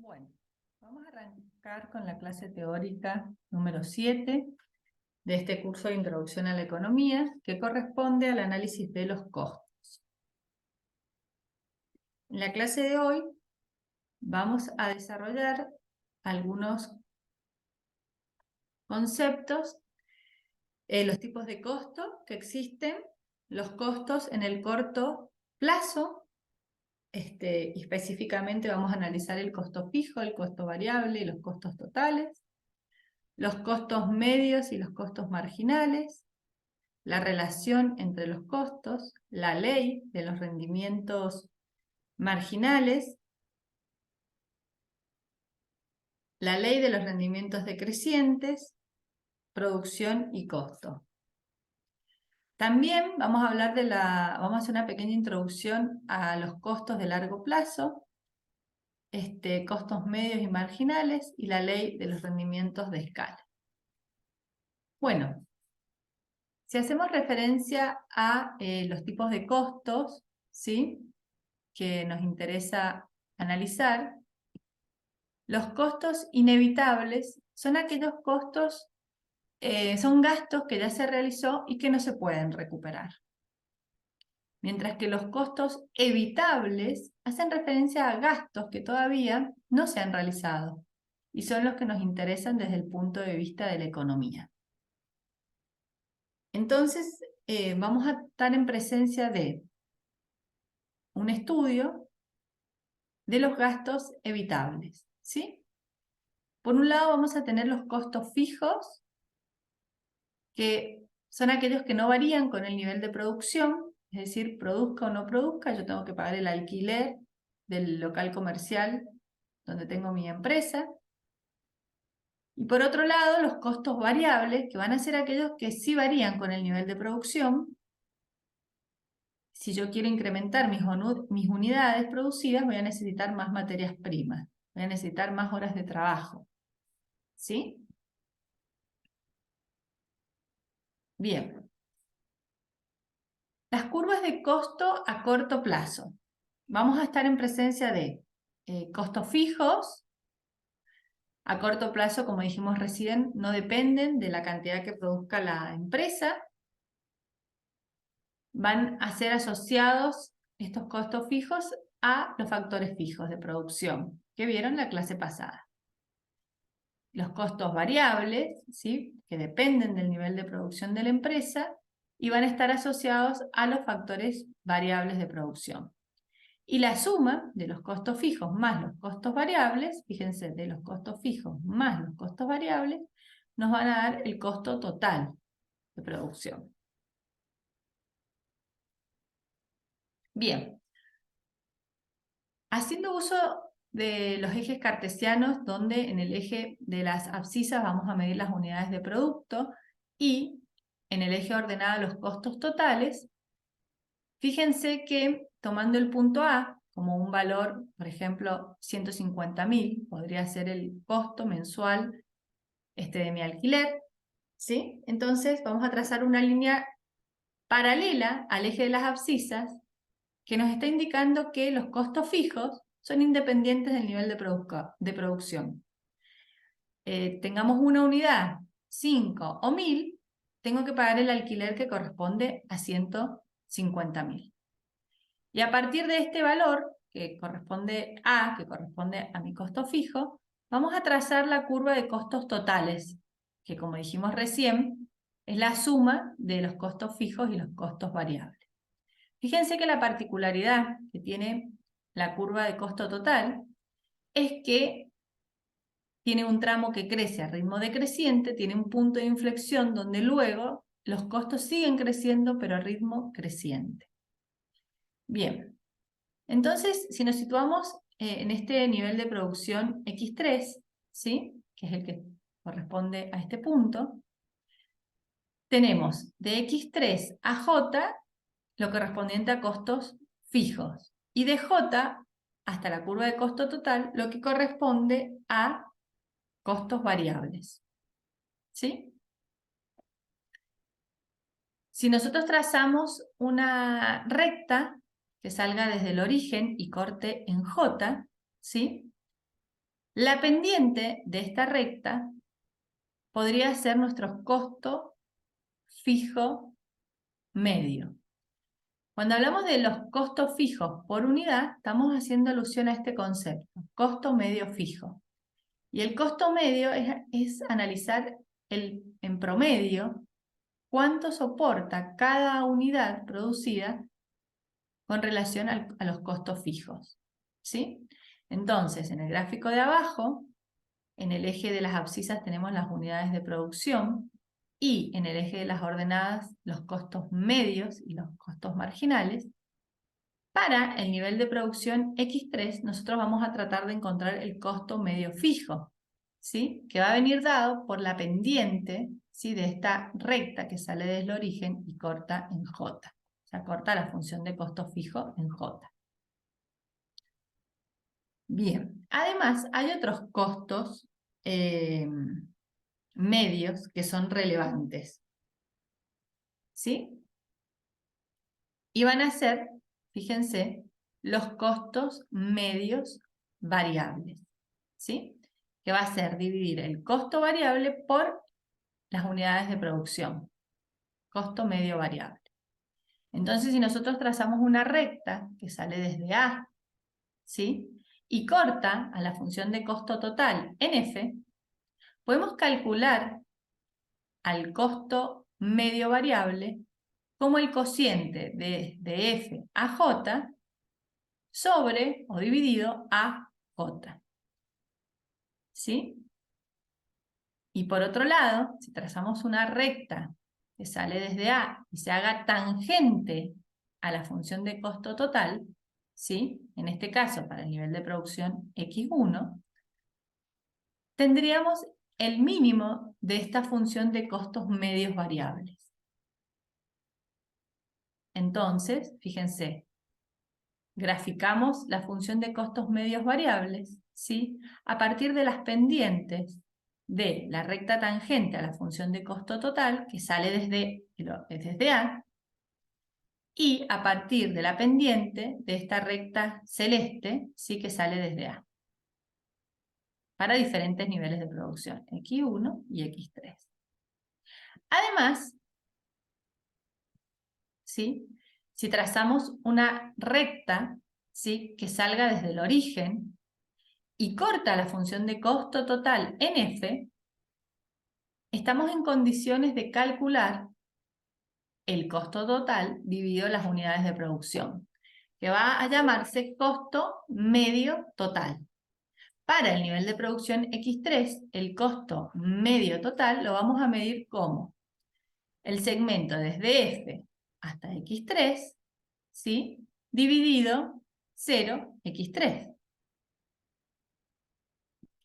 Bueno, vamos a arrancar con la clase teórica número 7 de este curso de Introducción a la Economía, que corresponde al análisis de los costos. En la clase de hoy vamos a desarrollar algunos conceptos, los tipos de costo que existen, los costos en el corto plazo, y específicamente vamos a analizar el costo fijo, el costo variable y los costos totales, los costos medios y los costos marginales, la relación entre los costos, la ley de los rendimientos marginales, la ley de los rendimientos decrecientes, producción y costo. También vamos a hablar vamos a hacer una pequeña introducción a los costos de largo plazo, costos medios y marginales y la ley de los rendimientos de escala. Bueno, si hacemos referencia a los tipos de costos, ¿sí?, que nos interesa analizar, los costos inevitables son aquellos costos, son gastos que ya se realizó y que no se pueden recuperar. Mientras que los costos evitables hacen referencia a gastos que todavía no se han realizado y son los que nos interesan desde el punto de vista de la economía. Entonces, vamos a estar en presencia de un estudio de los gastos evitables, ¿sí? Por un lado vamos a tener los costos fijos, que son aquellos que no varían con el nivel de producción, es decir, produzca o no produzca, yo tengo que pagar el alquiler del local comercial donde tengo mi empresa. Y por otro lado, los costos variables, que van a ser aquellos que sí varían con el nivel de producción. Si yo quiero incrementar mis unidades producidas, voy a necesitar más materias primas, voy a necesitar más horas de trabajo, ¿sí? Bien. Las curvas de costo a corto plazo. Vamos a estar en presencia de costos fijos. A corto plazo, como dijimos recién, no dependen de la cantidad que produzca la empresa. Van a ser asociados estos costos fijos a los factores fijos de producción que vieron la clase pasada. Los costos variables, ¿sí?, que dependen del nivel de producción de la empresa y van a estar asociados a los factores variables de producción. Y la suma de los costos fijos más los costos variables, fíjense, de los costos fijos más los costos variables, nos van a dar el costo total de producción. Bien. Haciendo uso de los ejes cartesianos, donde en el eje de las abscisas vamos a medir las unidades de producto y en el eje ordenado los costos totales, fíjense que tomando el punto A como un valor, por ejemplo, 150.000, podría ser el costo mensual de mi alquiler, ¿sí? Entonces vamos a trazar una línea paralela al eje de las abscisas que nos está indicando que los costos fijos son independientes del nivel de producción. Tengamos una unidad, 5 o 1000, tengo que pagar el alquiler que corresponde a 150.000. Y a partir de este valor, que corresponde a mi costo fijo, vamos a trazar la curva de costos totales, que como dijimos recién, es la suma de los costos fijos y los costos variables. Fíjense que la particularidad que tiene la curva de costo total es que tiene un tramo que crece a ritmo decreciente, tiene un punto de inflexión donde luego los costos siguen creciendo pero a ritmo creciente. Bien, entonces si nos situamos en este nivel de producción X3, ¿sí?, que es el que corresponde a este punto, tenemos de X3 a J lo correspondiente a costos fijos, y de J hasta la curva de costo total lo que corresponde a costos variables, ¿sí? Si nosotros trazamos una recta que salga desde el origen y corte en J, ¿sí?, La pendiente de esta recta podría ser nuestro costo fijo medio. Cuando hablamos de los costos fijos por unidad, estamos haciendo alusión a este concepto, costo medio fijo. Y el costo medio es analizar en promedio cuánto soporta cada unidad producida con relación a los costos fijos, ¿sí? Entonces, en el gráfico de abajo, en el eje de las abscisas tenemos las unidades de producción y en el eje de las ordenadas los costos medios y los costos marginales. Para el nivel de producción X3, nosotros vamos a tratar de encontrar el costo medio fijo, ¿sí? Que va a venir dado por la pendiente, ¿sí? De esta recta que sale desde el origen y corta en J. O sea, corta la función de costo fijo en J. Bien, además hay otros costos medios que son relevantes, ¿sí? Y van a ser, fíjense, los costos medios variables, ¿sí? Que va a ser dividir el costo variable por las unidades de producción. Costo medio variable. Entonces, si nosotros trazamos una recta que sale desde A, ¿sí? Y corta a la función de costo total en F, podemos calcular al costo medio variable como el cociente de F a J sobre o dividido a J. ¿Sí? Y por otro lado, si trazamos una recta que sale desde A y se haga tangente a la función de costo total, ¿sí? En este caso, para el nivel de producción X1, tendríamos el mínimo de esta función de costos medios variables. Entonces, fíjense, graficamos la función de costos medios variables, ¿sí? A partir de las pendientes de la recta tangente a la función de costo total, que sale desde A, y a partir de la pendiente de esta recta celeste, ¿sí? Que sale desde A, para diferentes niveles de producción, X1 y X3. Además, ¿sí? Si trazamos una recta, ¿sí? Que salga desde el origen y corta la función de costo total en F, estamos en condiciones de calcular el costo total dividido las unidades de producción, que va a llamarse costo medio total. Para el nivel de producción X3, el costo medio total lo vamos a medir como el segmento desde F hasta X3, ¿sí? Dividido 0, X3.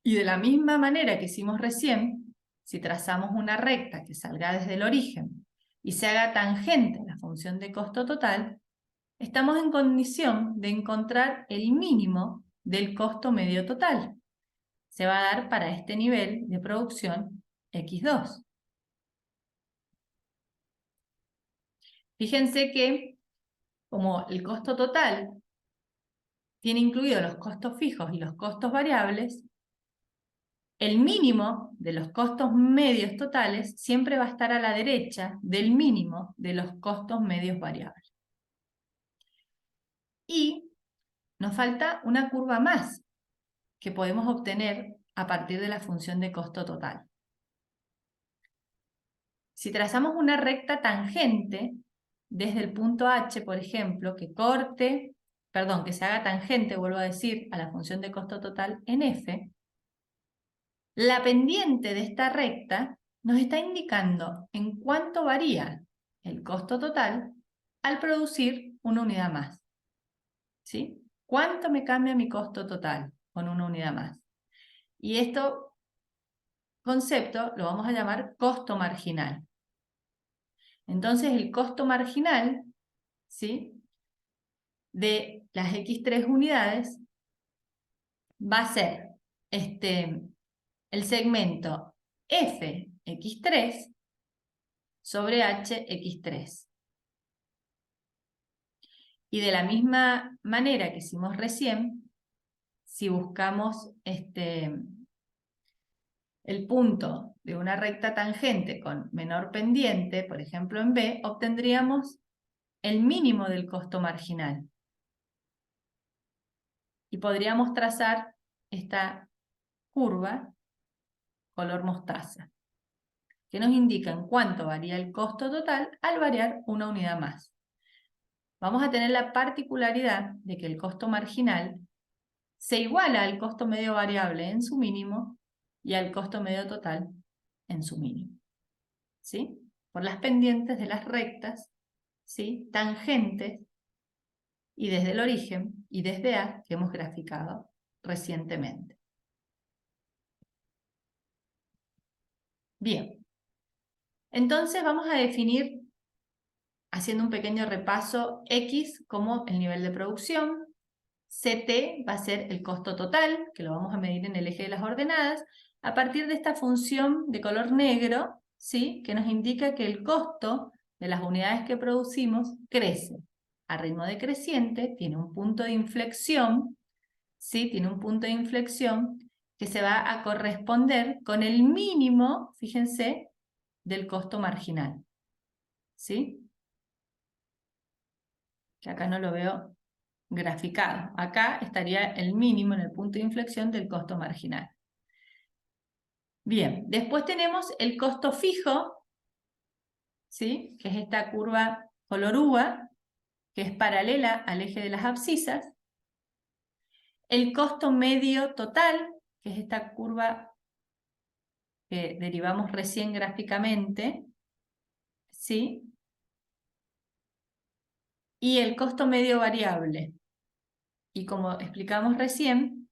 Y de la misma manera que hicimos recién, si trazamos una recta que salga desde el origen y se haga tangente a la función de costo total, estamos en condición de encontrar el mínimo del costo medio total. Se va a dar para este nivel de producción X2. Fíjense que como el costo total tiene incluidos los costos fijos y los costos variables, el mínimo de los costos medios totales siempre va a estar a la derecha del mínimo de los costos medios variables. Y nos falta una curva más que podemos obtener a partir de la función de costo total. Si trazamos una recta tangente desde el punto H, por ejemplo, que se haga tangente, vuelvo a decir, a la función de costo total en F, la pendiente de esta recta nos está indicando en cuánto varía el costo total al producir una unidad más. ¿Sí? ¿Cuánto me cambia mi costo total con una unidad más? Y este concepto lo vamos a llamar costo marginal. Entonces el costo marginal, ¿sí?, de las X3 unidades va a ser el segmento Fx3 sobre Hx3. Y de la misma manera que hicimos recién, si buscamos el punto de una recta tangente con menor pendiente, por ejemplo en B, obtendríamos el mínimo del costo marginal. Y podríamos trazar esta curva color mostaza, que nos indica en cuánto varía el costo total al variar una unidad más. Vamos a tener la particularidad de que el costo marginal se iguala al costo medio variable en su mínimo y al costo medio total en su mínimo. ¿Sí? Por las pendientes de las rectas, ¿sí? Tangentes, y desde el origen y desde A que hemos graficado recientemente. Bien, entonces vamos a definir, haciendo un pequeño repaso, X como el nivel de producción, CT va a ser el costo total, que lo vamos a medir en el eje de las ordenadas, a partir de esta función de color negro, ¿sí? Que nos indica que el costo de las unidades que producimos crece a ritmo decreciente, tiene un punto de inflexión, ¿sí? Tiene un punto de inflexión que se va a corresponder con el mínimo, fíjense, del costo marginal, ¿sí? Que acá no lo veo graficado. Acá estaría el mínimo en el punto de inflexión del costo marginal. Bien, después tenemos el costo fijo, ¿sí? Que es esta curva color uva, que es paralela al eje de las abscisas. El costo medio total, que es esta curva que derivamos recién gráficamente, ¿sí? Y el costo medio variable. Y como explicamos recién,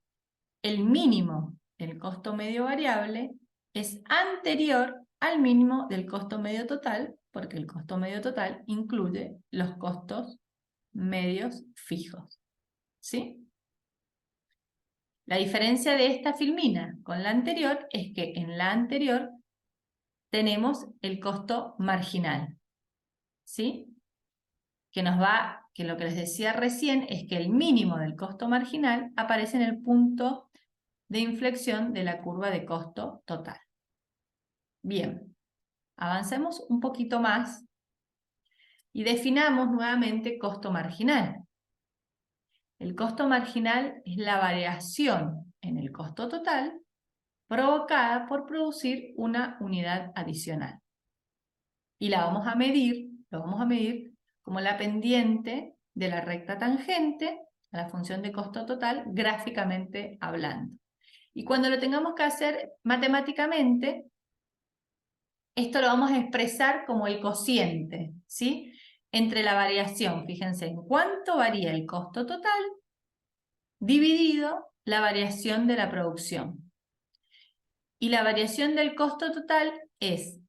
el mínimo del costo medio variable es anterior al mínimo del costo medio total, porque el costo medio total incluye los costos medios fijos. ¿Sí? La diferencia de esta filmina con la anterior es que en la anterior tenemos el costo marginal. ¿Sí? Que lo que les decía recién es que el mínimo del costo marginal aparece en el punto de inflexión de la curva de costo total. Bien, avancemos un poquito más y definamos nuevamente costo marginal. El costo marginal es la variación en el costo total provocada por producir una unidad adicional. Y lo vamos a medir como la pendiente de la recta tangente a la función de costo total, gráficamente hablando. Y cuando lo tengamos que hacer matemáticamente, esto lo vamos a expresar como el cociente, ¿sí? Entre la variación, fíjense, en cuánto varía el costo total dividido la variación de la producción. Y la variación del costo total es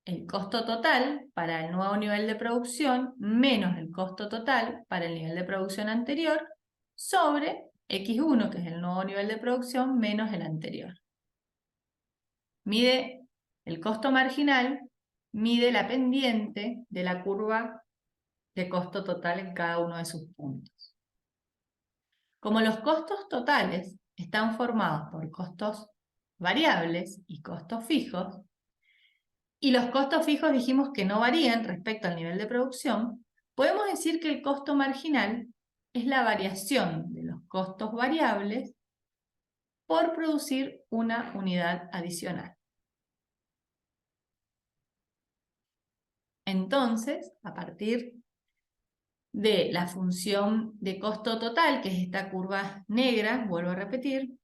el costo total para el nuevo nivel de producción menos el costo total para el nivel de producción anterior sobre X1, que es el nuevo nivel de producción, menos el anterior. Mide el costo marginal, mide la pendiente de la curva de costo total en cada uno de sus puntos. Como los costos totales están formados por costos variables y costos fijos, y los costos fijos dijimos que no varían respecto al nivel de producción, podemos decir que el costo marginal es la variación de los costos variables por producir una unidad adicional. Entonces, a partir de la función de costo total, que es esta curva negra, vuelvo a repetir,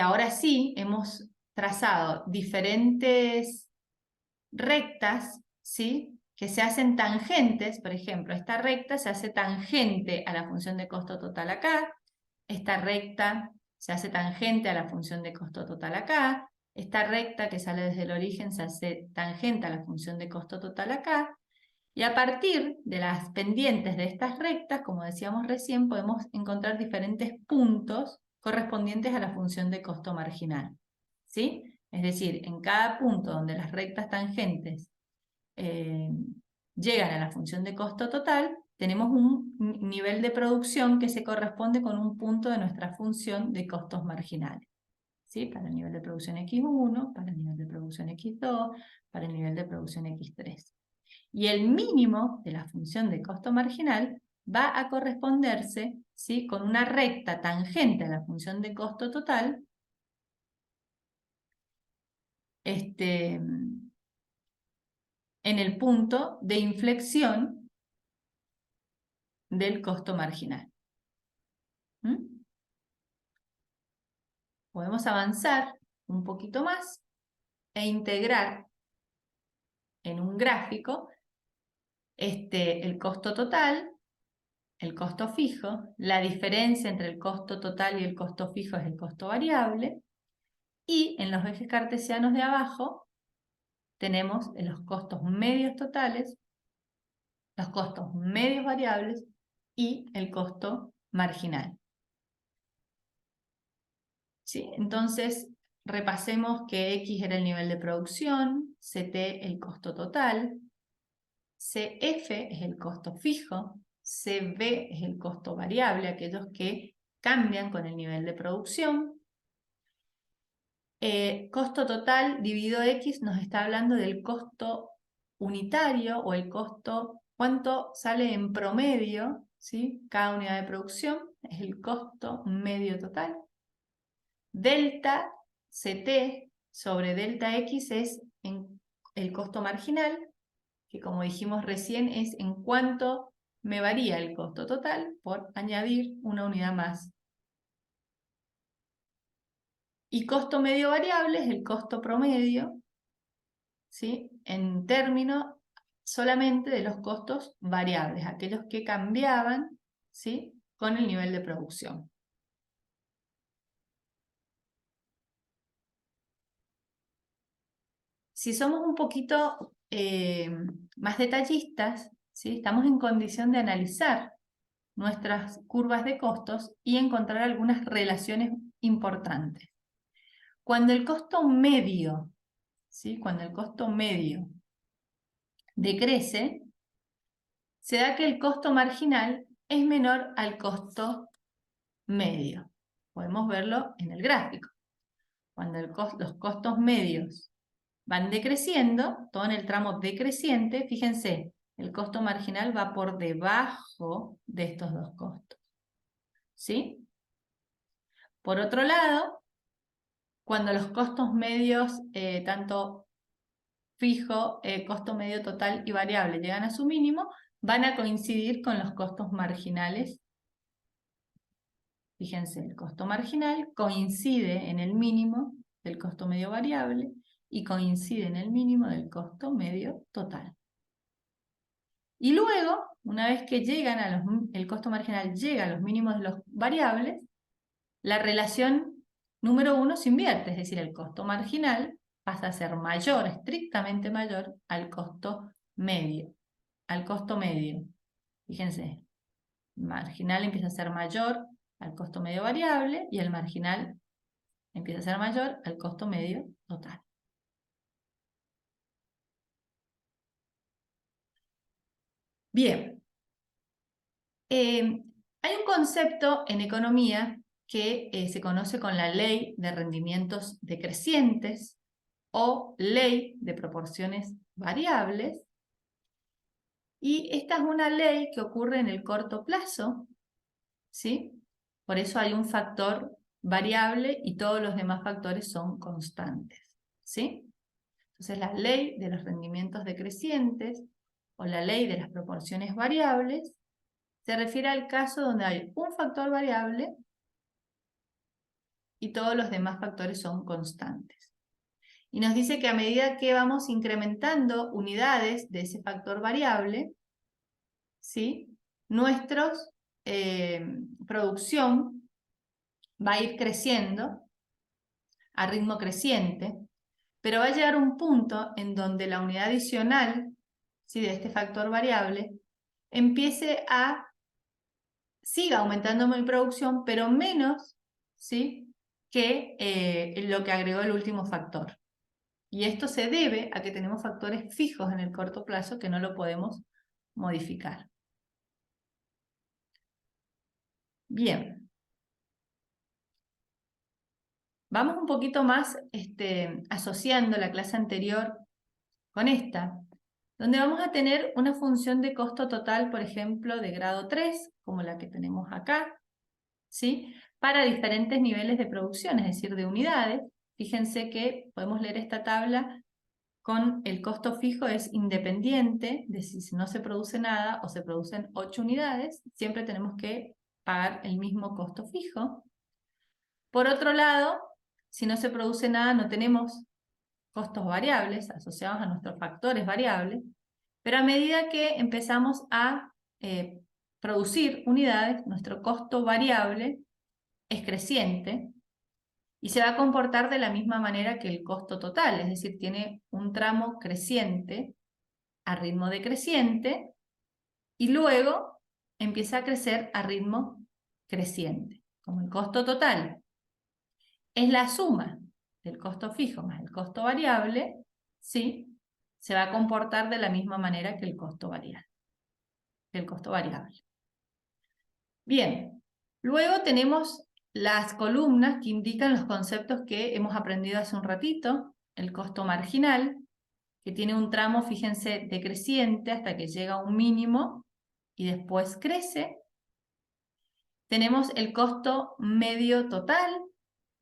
ahora sí hemos trazado diferentes rectas, ¿sí? Que se hacen tangentes. Por ejemplo, esta recta se hace tangente a la función de costo total acá, esta recta se hace tangente a la función de costo total acá, esta recta que sale desde el origen se hace tangente a la función de costo total acá, y a partir de las pendientes de estas rectas, como decíamos recién, podemos encontrar diferentes puntos correspondientes a la función de costo marginal, ¿sí? Es decir, en cada punto donde las rectas tangentes llegan a la función de costo total, tenemos un nivel de producción que se corresponde con un punto de nuestra función de costos marginales. ¿Sí? Para el nivel de producción X1, para el nivel de producción X2, para el nivel de producción X3. Y el mínimo de la función de costo marginal va a corresponderse, ¿sí?, con una recta tangente a la función de costo total, en el punto de inflexión del costo marginal. ¿Mm? Podemos avanzar un poquito más e integrar en un gráfico el costo total, el costo fijo, la diferencia entre el costo total y el costo fijo es el costo variable, y en los ejes cartesianos de abajo tenemos los costos medios totales, los costos medios variables y el costo marginal. ¿Sí? Entonces, repasemos que X era el nivel de producción, CT el costo total, CF es el costo fijo, CB es el costo variable, aquellos que cambian con el nivel de producción. Costo total dividido X nos está hablando del costo unitario o el costo, cuánto sale en promedio, ¿sí?, cada unidad de producción, es el costo medio total. Delta CT sobre delta X es el costo marginal, que como dijimos recién es en cuánto me varía el costo total por añadir una unidad más. Y costo medio variable es el costo promedio, ¿sí?, en términos solamente de los costos variables, aquellos que cambiaban, ¿sí?, con el nivel de producción. Si somos un poquito más detallistas, ¿sí?, estamos en condición de analizar nuestras curvas de costos y encontrar algunas relaciones importantes. Cuando el costo medio, ¿sí?, cuando el costo medio decrece, se da que el costo marginal es menor al costo medio. Podemos verlo en el gráfico. Cuando los costos medios van decreciendo, todo en el tramo decreciente, fíjense, el costo marginal va por debajo de estos dos costos. ¿Sí? Por otro lado, cuando los costos medios, tanto fijo, costo medio total y variable, llegan a su mínimo, van a coincidir con los costos marginales. Fíjense, el costo marginal coincide en el mínimo del costo medio variable y coincide en el mínimo del costo medio total. Y luego, una vez que llegan el costo marginal llega a los mínimos de los variables, la relación número 1 se invierte, es decir, el costo marginal pasa a ser mayor, estrictamente mayor, al costo medio. Fíjense, el marginal empieza a ser mayor al costo medio variable y el marginal empieza a ser mayor al costo medio total. Bien. Hay un concepto en economía que se conoce con la ley de rendimientos decrecientes o ley de proporciones variables. Y esta es una ley que ocurre en el corto plazo, ¿sí? Por eso hay un factor variable y todos los demás factores son constantes, ¿sí? Entonces la ley de los rendimientos decrecientes o la ley de las proporciones variables se refiere al caso donde hay un factor variable y todos los demás factores son constantes. Y nos dice que a medida que vamos incrementando unidades de ese factor variable, ¿sí?, nuestra producción va a ir creciendo a ritmo creciente, pero va a llegar un punto en donde la unidad adicional, ¿sí?, de este factor variable siga aumentando mi producción, pero menos, ¿sí?, que lo que agregó el último factor. Y esto se debe a que tenemos factores fijos en el corto plazo que no lo podemos modificar. Bien. Vamos un poquito más asociando la clase anterior con esta, donde vamos a tener una función de costo total, por ejemplo, de grado 3, como la que tenemos acá, ¿sí? Para diferentes niveles de producción, es decir, de unidades. Fíjense que podemos leer esta tabla con el costo fijo es independiente de si no se produce nada o se producen 8 unidades, siempre tenemos que pagar el mismo costo fijo. Por otro lado, si no se produce nada, no tenemos costos variables asociados a nuestros factores variables, pero a medida que empezamos a producir unidades, nuestro costo variable es creciente y se va a comportar de la misma manera que el costo total, es decir, tiene un tramo creciente a ritmo decreciente y luego empieza a crecer a ritmo creciente, como el costo total es la suma del costo fijo más el costo variable, ¿sí? Se va a comportar de la misma manera que el costo variable. Bien, luego tenemos las columnas que indican los conceptos que hemos aprendido hace un ratito. El costo marginal, que tiene un tramo, fíjense, decreciente hasta que llega a un mínimo y después crece. Tenemos el costo medio total,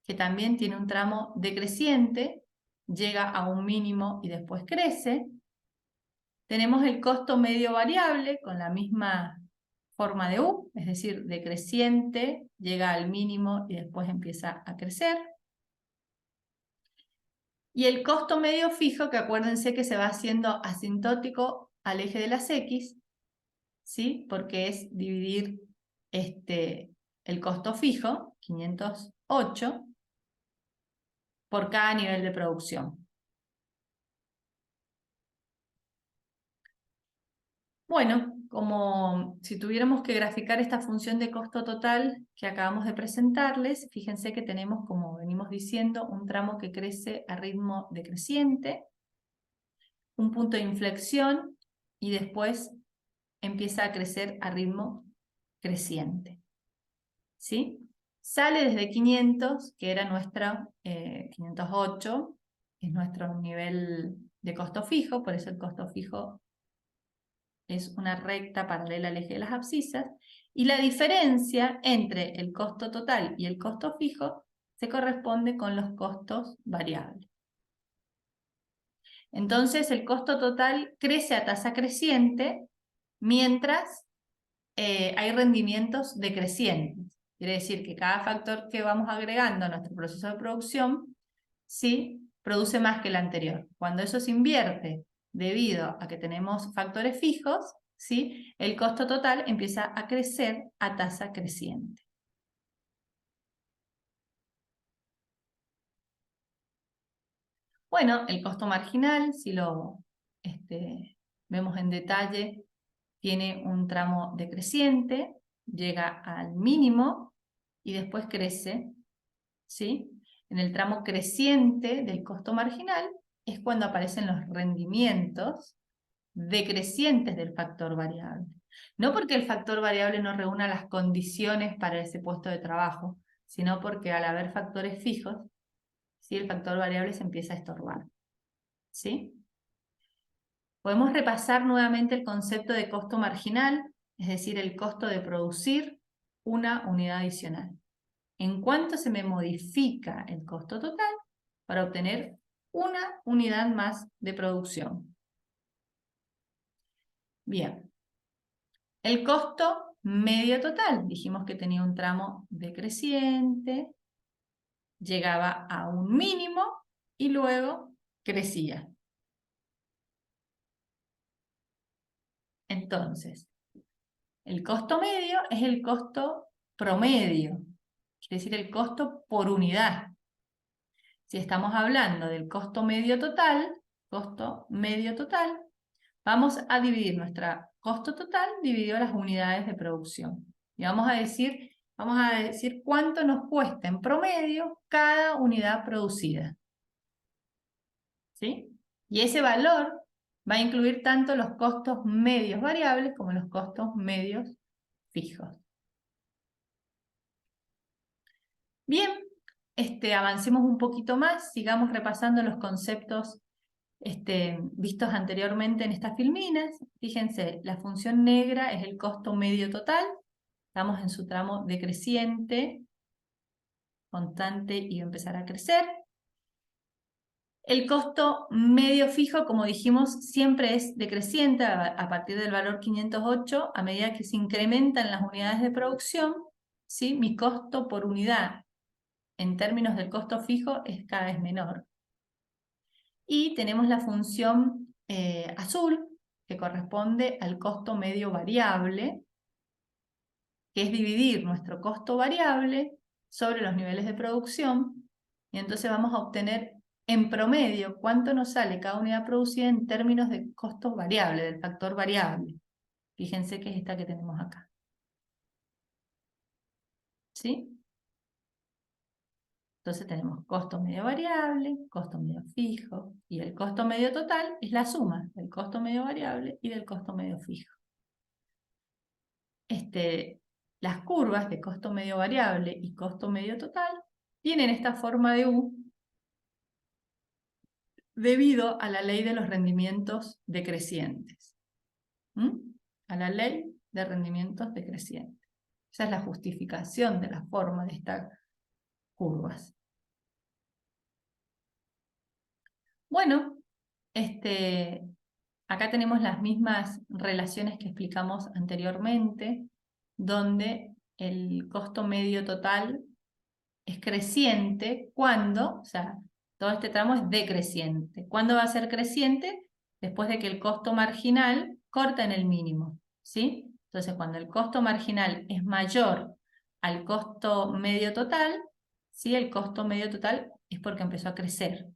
que también tiene un tramo decreciente, llega a un mínimo y después crece. Tenemos el costo medio variable con la misma forma de U, es decir, decreciente, llega al mínimo y después empieza a crecer. Y el costo medio fijo, que acuérdense que se va haciendo asintótico al eje de las X, ¿sí? Porque es dividir el costo fijo, 508, por cada nivel de producción. Bueno, como si tuviéramos que graficar esta función de costo total que acabamos de presentarles, fíjense que tenemos, como venimos diciendo, un tramo que crece a ritmo decreciente, un punto de inflexión y después empieza a crecer a ritmo creciente. ¿Sí? Sale desde 500, que era nuestra 508, que es nuestro nivel de costo fijo, por eso el costo fijo es una recta paralela al eje de las abscisas, y la diferencia entre el costo total y el costo fijo se corresponde con los costos variables. Entonces el costo total crece a tasa creciente mientras hay rendimientos decrecientes. Quiere decir que cada factor que vamos agregando a nuestro proceso de producción, ¿sí?, produce más que el anterior. Cuando eso se invierte debido a que tenemos factores fijos, ¿sí?, el costo total empieza a crecer a tasa creciente. Bueno, el costo marginal, si lo vemos en detalle, tiene un tramo decreciente, llega al mínimo y después crece, ¿sí? En el tramo creciente del costo marginal es cuando aparecen los rendimientos decrecientes del factor variable. No porque el factor variable no reúna las condiciones para ese puesto de trabajo, sino porque al haber factores fijos, ¿sí?, el factor variable se empieza a estorbar, ¿sí? Podemos repasar nuevamente el concepto de costo marginal, es decir, el costo de producir una unidad adicional. ¿En cuánto se me modifica el costo total para obtener una unidad más de producción? Bien. El costo medio total, dijimos que tenía un tramo decreciente, llegaba a un mínimo y luego crecía. Entonces, el costo medio es el costo promedio, quiere decir el costo por unidad. Si estamos hablando del costo medio total, vamos a dividir nuestro costo total dividido las unidades de producción. Y vamos a decir cuánto nos cuesta en promedio cada unidad producida. ¿sí? Y ese valor va a incluir tanto los costos medios variables como los costos medios fijos. Bien, avancemos un poquito más, sigamos repasando los conceptos vistos anteriormente en estas filminas. Fíjense, la función negra es el costo medio total, estamos en su tramo decreciente, constante y va a empezar a crecer. El costo medio fijo, como dijimos, siempre es decreciente a partir del valor 508, a medida que se incrementan las unidades de producción, ¿sí? Mi costo por unidad en términos del costo fijo es cada vez menor. Y tenemos la función azul, que corresponde al costo medio variable, que es dividir nuestro costo variable sobre los niveles de producción, y entonces vamos a obtener en promedio cuánto nos sale cada unidad producida en términos de costos variables, del factor variable. Fíjense que es esta que tenemos acá. ¿Sí? Entonces tenemos costo medio variable, costo medio fijo, y el costo medio total es la suma del costo medio variable y del costo medio fijo. Las curvas de costo medio variable y costo medio total tienen esta forma de U debido a la ley de los rendimientos decrecientes. A la ley de rendimientos decrecientes. Esa es la justificación de la forma de estas curvas. Bueno, acá tenemos las mismas relaciones que explicamos anteriormente, donde el costo medio total es creciente cuando, o sea, todo este tramo es decreciente. ¿Cuándo va a ser creciente? Después de que el costo marginal corta en el mínimo, ¿sí? Entonces, cuando el costo marginal es mayor al costo medio total, ¿sí? El costo medio total es porque empezó a crecer.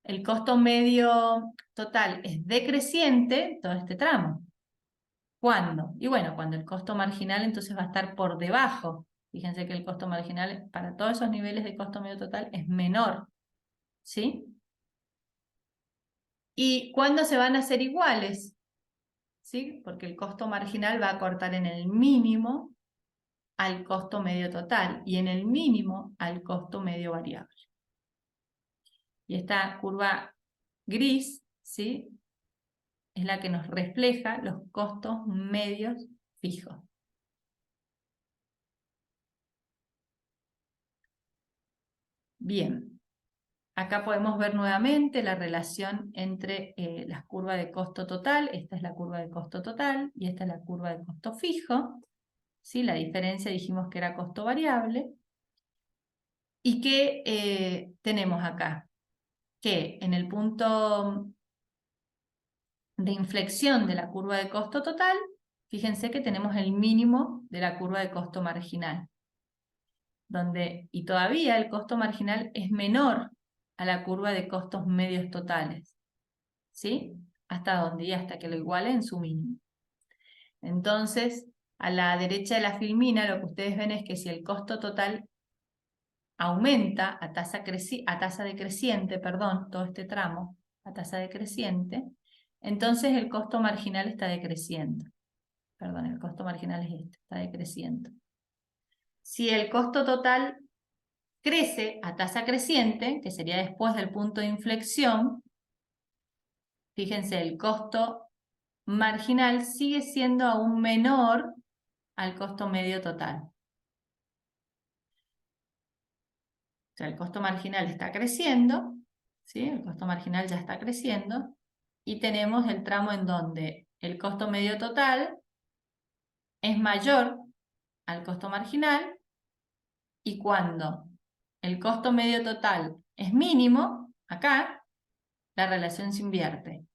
El costo medio total es decreciente, todo este tramo. ¿Cuándo? Y bueno, cuando el costo marginal entonces va a estar por debajo. Fíjense que el costo marginal para todos esos niveles de costo medio total es menor, ¿sí? ¿Y cuándo se van a hacer iguales? ¿Sí? Porque el costo marginal va a cortar en el mínimo al costo medio total y en el mínimo al costo medio variable. Y esta curva gris, ¿sí? Es la que nos refleja los costos medios fijos. Bien, acá podemos ver nuevamente la relación entre las curvas de costo total. Esta es la curva de costo total y esta es la curva de costo fijo. ¿Sí? La diferencia dijimos que era costo variable. ¿Y qué tenemos acá? Que en el punto de inflexión de la curva de costo total, fíjense que tenemos el mínimo de la curva de costo marginal. Y todavía el costo marginal es menor a la curva de costos medios totales, ¿sí? ¿Hasta dónde? Y hasta que lo iguale en su mínimo. Entonces, a la derecha de la filmina lo que ustedes ven es que si el costo total aumenta a tasa decreciente, perdón, todo este tramo, a tasa decreciente, entonces el costo marginal está decreciendo. Perdón, el costo marginal es este, está decreciendo. Si el costo total crece a tasa creciente, que sería después del punto de inflexión, fíjense, el costo marginal sigue siendo aún menor al costo medio total. O sea, el costo marginal está creciendo, ¿sí? El costo marginal ya está creciendo, y tenemos el tramo en donde el costo medio total es mayor al costo marginal, y cuando el costo medio total es mínimo, acá, la relación se invierte,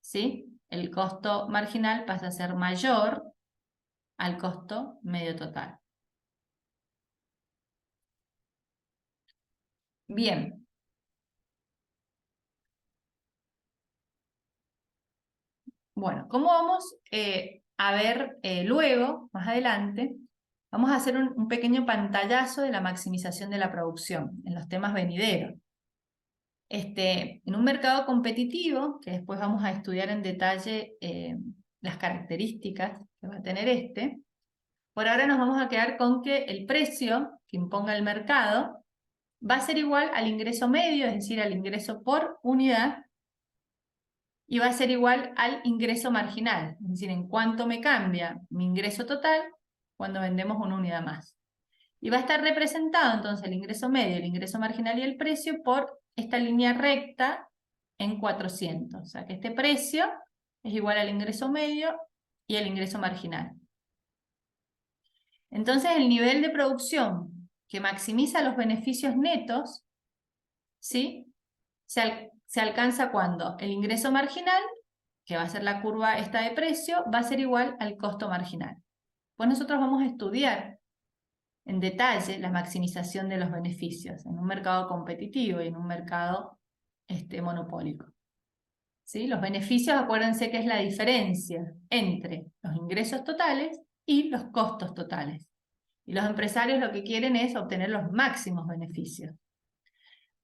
¿sí? El costo marginal pasa a ser mayor al costo medio total. Bien. Bueno, ¿cómo vamos a ver luego, más adelante? Vamos a hacer un pequeño pantallazo de la maximización de la producción en los temas venideros. En un mercado competitivo, que después vamos a estudiar en detalle las características que va a tener por ahora nos vamos a quedar con que el precio que imponga el mercado va a ser igual al ingreso medio, es decir, al ingreso por unidad, y va a ser igual al ingreso marginal, es decir, en cuánto me cambia mi ingreso total cuando vendemos una unidad más. Y va a estar representado entonces el ingreso medio, el ingreso marginal y el precio por esta línea recta en 400. O sea que este precio es igual al ingreso medio y el ingreso marginal. Entonces el nivel de producción que maximiza los beneficios netos, ¿sí? Se alcanza cuando el ingreso marginal, que va a ser la curva esta de precio, va a ser igual al costo marginal. Pues nosotros vamos a estudiar en detalle la maximización de los beneficios en un mercado competitivo y en un mercado monopólico. ¿Sí? Los beneficios, acuérdense que es la diferencia entre los ingresos totales y los costos totales. Y los empresarios lo que quieren es obtener los máximos beneficios.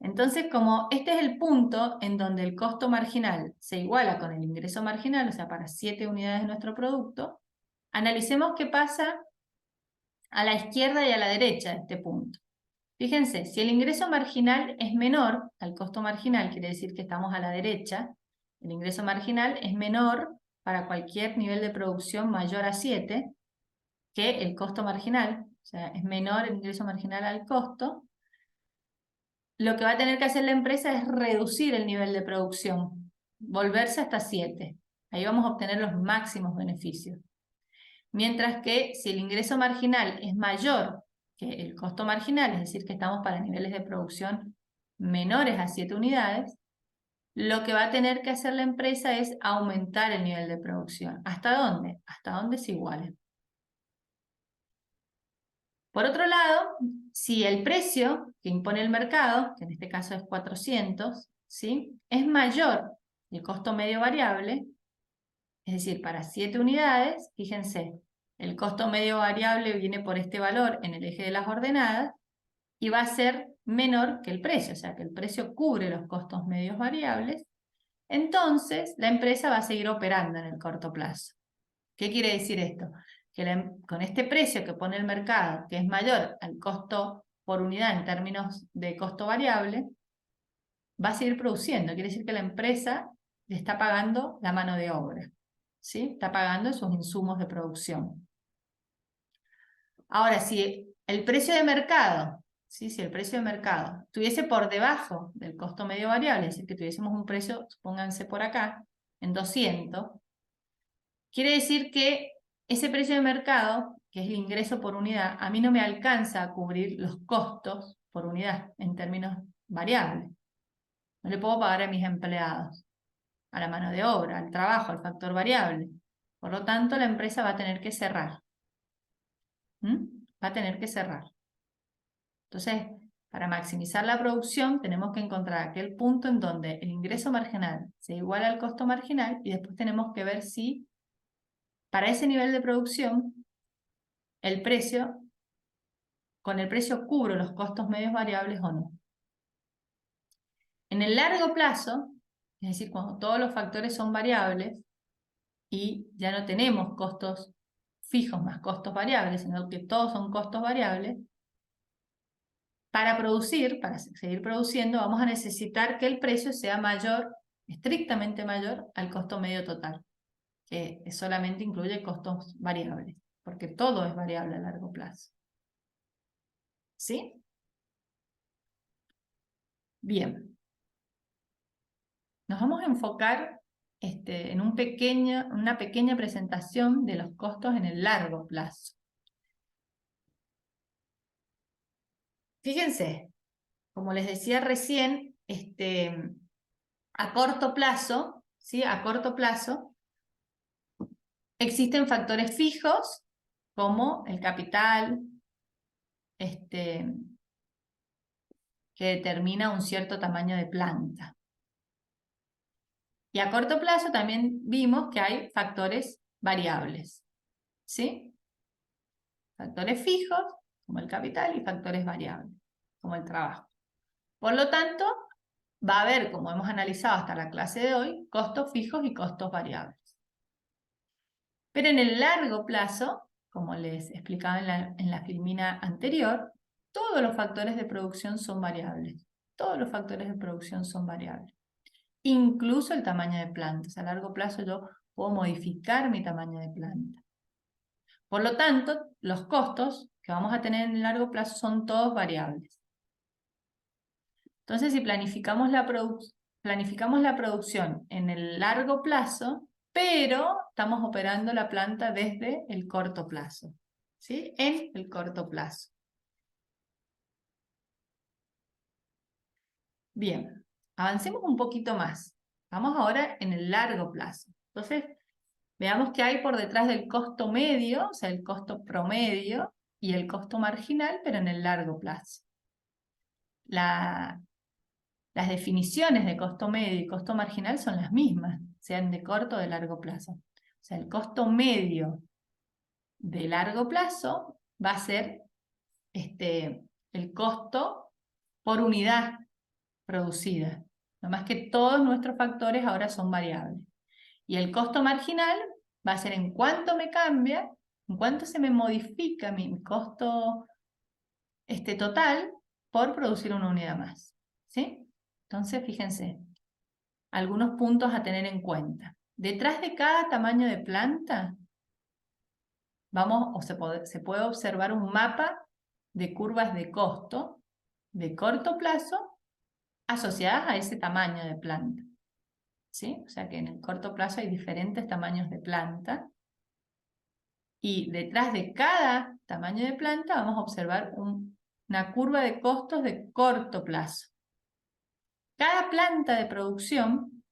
Entonces, como este es el punto en donde el costo marginal se iguala con el ingreso marginal, o sea, para 7 unidades de nuestro producto, analicemos qué pasa a la izquierda y a la derecha de este punto. Fíjense, si el ingreso marginal es menor al costo marginal, quiere decir que estamos a la derecha, el ingreso marginal es menor para cualquier nivel de producción mayor a 7 que el costo marginal, o sea, es menor el ingreso marginal al costo. Lo que va a tener que hacer la empresa es reducir el nivel de producción, volverse hasta 7. Ahí vamos a obtener los máximos beneficios. Mientras que si el ingreso marginal es mayor que el costo marginal, es decir, que estamos para niveles de producción menores a 7 unidades, lo que va a tener que hacer la empresa es aumentar el nivel de producción. ¿Hasta dónde? Hasta donde se iguale. Por otro lado, si el precio que impone el mercado, que en este caso es 400, ¿sí? Es mayor el costo medio variable, es decir, para 7 unidades, fíjense, el costo medio variable viene por este valor en el eje de las ordenadas y va a ser menor que el precio, o sea que el precio cubre los costos medios variables, entonces la empresa va a seguir operando en el corto plazo. ¿Qué quiere decir esto? Que con este precio que pone el mercado, que es mayor al costo por unidad en términos de costo variable, va a seguir produciendo. Quiere decir que la empresa le está pagando la mano de obra, ¿sí? Está pagando sus insumos de producción. Ahora, si el precio de mercado, ¿sí? Si el precio de mercado estuviese por debajo del costo medio variable, es decir, que tuviésemos un precio, pónganse por acá, en 200, quiere decir que ese precio de mercado, que es el ingreso por unidad, a mí no me alcanza a cubrir los costos por unidad en términos variables. No le puedo pagar a mis empleados, a la mano de obra, al trabajo, al factor variable. Por lo tanto, la empresa va a tener que cerrar. Va a tener que cerrar. Entonces, para maximizar la producción, tenemos que encontrar aquel punto en donde el ingreso marginal se iguala al costo marginal y después tenemos que ver si para ese nivel de producción con el precio cubro los costos medios variables o no. En el largo plazo, es decir, cuando todos los factores son variables y ya no tenemos costos fijos más costos variables, sino que todos son costos variables, para producir, para seguir produciendo, vamos a necesitar que el precio sea mayor, estrictamente mayor, al costo medio total, que solamente incluye costos variables, porque todo es variable a largo plazo. ¿Sí? Bien. Nos vamos a enfocar en una pequeña presentación de los costos en el largo plazo. Fíjense, como les decía recién, a corto plazo, ¿sí? A corto plazo, existen factores fijos como el capital, que determina un cierto tamaño de planta. Y a corto plazo también vimos que hay factores variables, ¿sí? Factores fijos, como el capital, y factores variables, como el trabajo. Por lo tanto, va a haber, como hemos analizado hasta la clase de hoy, costos fijos y costos variables. Pero en el largo plazo, como les explicaba en la filmina anterior, todos los factores de producción son variables. Todos los factores de producción son variables. Incluso el tamaño de plantas. A largo plazo yo puedo modificar mi tamaño de planta. Por lo tanto, los costos que vamos a tener en el largo plazo son todos variables. Entonces, si planificamos la producción en el largo plazo, pero estamos operando la planta desde el corto plazo, ¿sí? En el corto plazo. Bien, avancemos un poquito más. Vamos ahora en el largo plazo. Entonces, veamos qué hay por detrás del costo medio, o sea, el costo promedio y el costo marginal, pero en el largo plazo. Las definiciones de costo medio y costo marginal son las mismas, sean de corto o de largo plazo. O sea, el costo medio de largo plazo va a ser el costo por unidad producida. No más que todos nuestros factores ahora son variables. Y el costo marginal va a ser en cuánto me cambia, en cuánto se me modifica mi costo total por producir una unidad más. ¿Sí? Entonces, fíjense, algunos puntos a tener en cuenta. Detrás de cada tamaño de planta, se puede observar un mapa de curvas de costo de corto plazo asociadas a ese tamaño de planta. ¿Sí? O sea que en el corto plazo hay diferentes tamaños de planta. Y detrás de cada tamaño de planta vamos a observar una curva de costos de corto plazo. Cada planta de producción,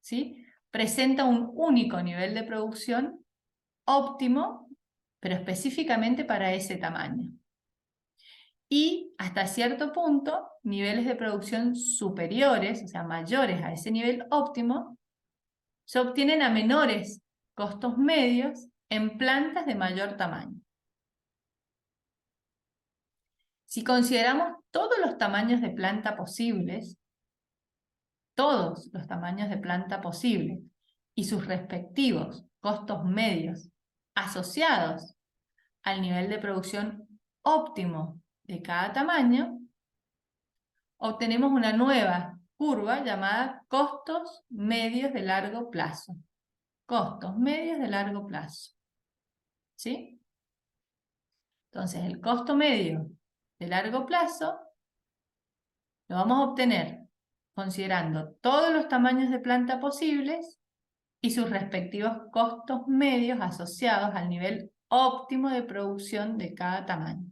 ¿sí?, presenta un único nivel de producción óptimo, pero específicamente para ese tamaño. Y hasta cierto punto, niveles de producción superiores, o sea, mayores a ese nivel óptimo, se obtienen a menores costos medios en plantas de mayor tamaño. Si consideramos todos los tamaños de planta posibles, todos los tamaños de planta posibles y sus respectivos costos medios asociados al nivel de producción óptimo de cada tamaño, obtenemos una nueva curva llamada costos medios de largo plazo. Costos medios de largo plazo. ¿Sí? Entonces, el costo medio de largo plazo lo vamos a obtener considerando todos los tamaños de planta posibles y sus respectivos costos medios asociados al nivel óptimo de producción de cada tamaño.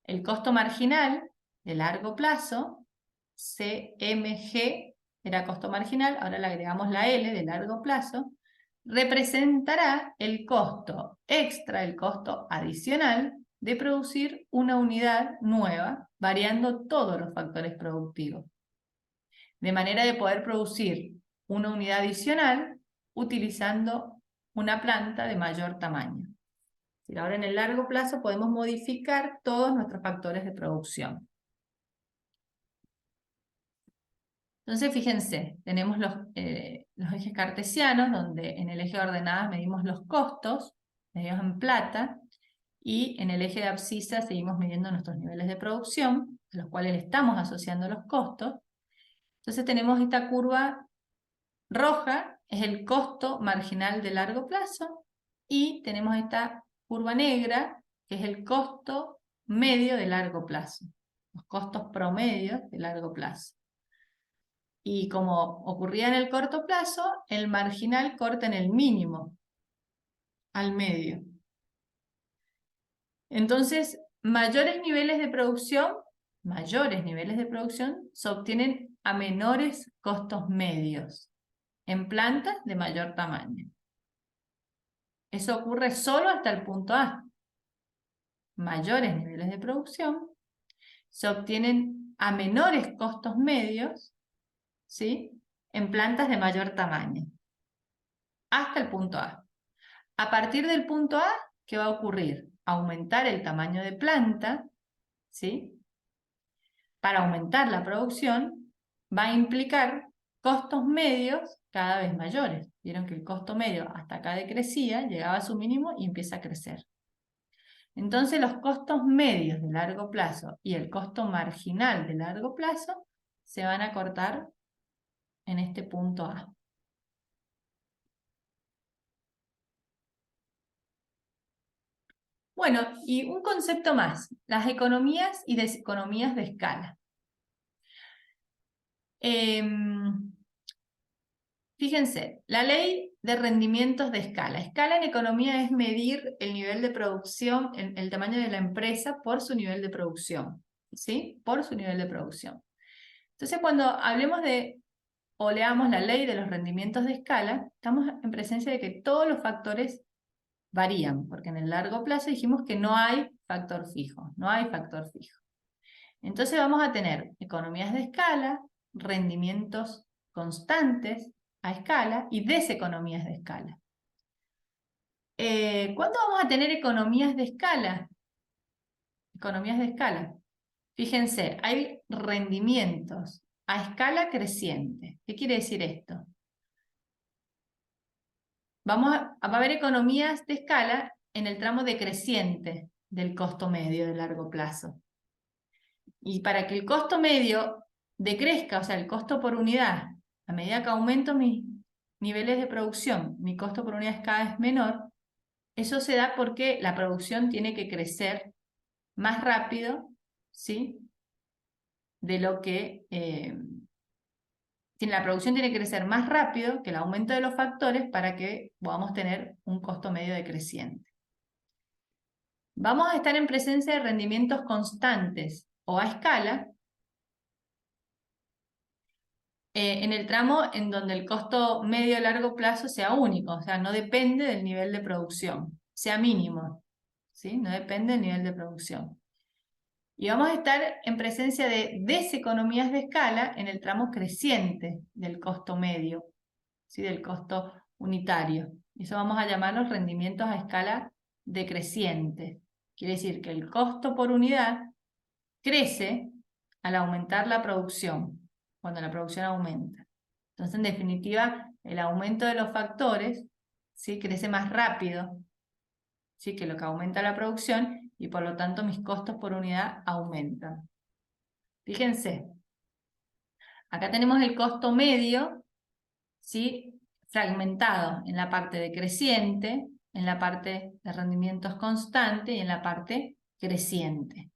El costo marginal de largo plazo, CMG, era costo marginal, ahora le agregamos la L de largo plazo, representará el costo extra, el costo adicional de producir una unidad nueva, variando todos los factores productivos. De manera de poder producir una unidad adicional utilizando una planta de mayor tamaño. Ahora en el largo plazo podemos modificar todos nuestros factores de producción. Entonces fíjense, tenemos los ejes cartesianos, donde en el eje de ordenadas medimos los costos, medidos en plata, y en el eje de abscissa seguimos midiendo nuestros niveles de producción, a los cuales le estamos asociando los costos. Entonces tenemos esta curva roja, es el costo marginal de largo plazo, y tenemos esta curva negra, que es el costo medio de largo plazo, los costos promedios de largo plazo. Y como ocurría en el corto plazo, el marginal corta en el mínimo, al medio. Entonces, mayores niveles de producción se obtienen a menores costos medios, en plantas de mayor tamaño. Eso ocurre solo hasta el punto A. Mayores niveles de producción se obtienen a menores costos medios, ¿sí?, en plantas de mayor tamaño, hasta el punto A. A partir del punto A, ¿qué va a ocurrir? Aumentar el tamaño de planta, ¿sí?, para aumentar la producción, va a implicar costos medios cada vez mayores. Vieron que el costo medio hasta acá decrecía, llegaba a su mínimo y empieza a crecer. Entonces los costos medios de largo plazo y el costo marginal de largo plazo se van a cortar en este punto A. Bueno, y un concepto más, las economías y deseconomías de escala. Fíjense, la ley de rendimientos de escala. Escala en economía es medir el nivel de producción, el tamaño de la empresa por su nivel de producción, ¿sí? Por su nivel de producción. Entonces, cuando hablemos de, o leamos la ley de los rendimientos de escala, estamos en presencia de que todos los factores varían, porque en el largo plazo dijimos que no hay factor fijo, no hay factor fijo. Entonces vamos a tener economías de escala, rendimientos constantes a escala y deseconomías de escala. ¿Cuándo vamos a tener economías de escala? Economías de escala. Fíjense, hay rendimientos a escala creciente. ¿Qué quiere decir esto? Va a haber economías de escala en el tramo decreciente del costo medio de largo plazo. Y para que el costo medio decrezca, o sea, el costo por unidad, a medida que aumento mis niveles de producción, mi costo por unidad es cada vez menor, eso se da porque la producción tiene que crecer más rápido, ¿sí? De lo que... la producción tiene que crecer más rápido que el aumento de los factores para que podamos tener un costo medio decreciente. Vamos a estar en presencia de rendimientos constantes o a escala en el tramo en donde el costo medio a largo plazo sea único, o sea, no depende del nivel de producción, sea mínimo, ¿sí? No depende del nivel de producción. Y vamos a estar en presencia de deseconomías de escala en el tramo creciente del costo medio, ¿sí? Del costo unitario. Eso vamos a llamar los rendimientos a escala decreciente. Quiere decir que el costo por unidad crece al aumentar la producción, cuando la producción aumenta. Entonces, en definitiva, el aumento de los factores, ¿sí? Crece más rápido, ¿sí? Que lo que aumenta la producción y por lo tanto mis costos por unidad aumentan. Fíjense, acá tenemos el costo medio, ¿sí? Fragmentado en la parte decreciente, en la parte de rendimientos constantes y en la parte creciente.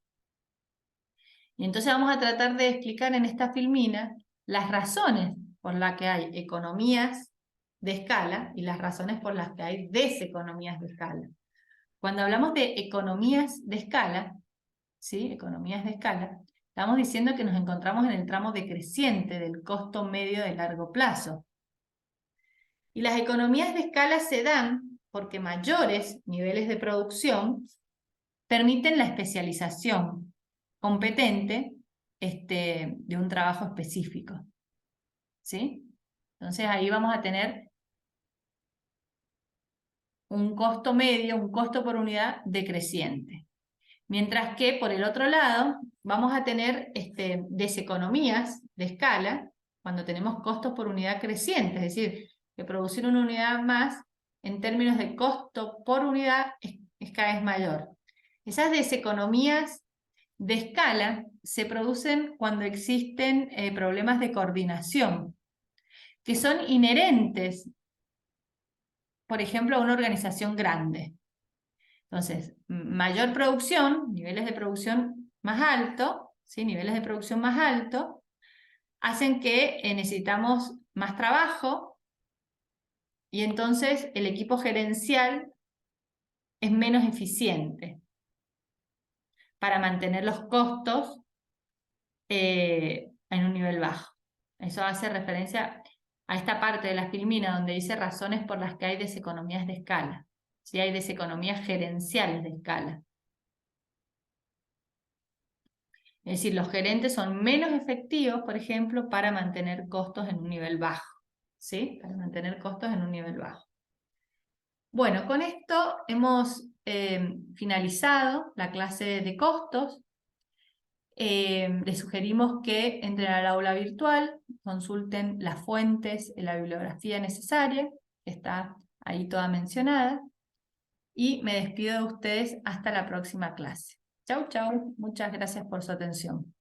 Y entonces vamos a tratar de explicar en esta filmina las razones por las que hay economías de escala y las razones por las que hay deseconomías de escala. Cuando hablamos de economías de escala, ¿sí? Economías de escala, estamos diciendo que nos encontramos en el tramo decreciente del costo medio de largo plazo. Y las economías de escala se dan porque mayores niveles de producción permiten la especialización competente de un trabajo específico, ¿sí? Entonces ahí vamos a tener un costo medio, un costo por unidad decreciente. Mientras que por el otro lado vamos a tener deseconomías de escala cuando tenemos costos por unidad crecientes, es decir, que producir una unidad más en términos de costo por unidad es cada vez mayor. Esas deseconomías de escala se producen cuando existen problemas de coordinación, que son inherentes, por ejemplo, a una organización grande. Entonces, mayor producción, niveles de producción más altos, ¿sí? Niveles de producción más altos, hacen que necesitamos más trabajo y entonces el equipo gerencial es menos eficiente para mantener los costos en un nivel bajo. Eso hace referencia a esta parte de la filmina donde dice razones por las que hay deseconomías de escala. ¿Sí? Hay deseconomías gerenciales de escala. Es decir, los gerentes son menos efectivos, por ejemplo, para mantener costos en un nivel bajo. ¿Sí? Para mantener costos en un nivel bajo. Bueno, con esto hemos finalizado la clase de costos. Les sugerimos que entren al aula virtual, consulten las fuentes, la bibliografía necesaria, que está ahí toda mencionada, y me despido de ustedes hasta la próxima clase. Chau, chau. Muchas gracias por su atención.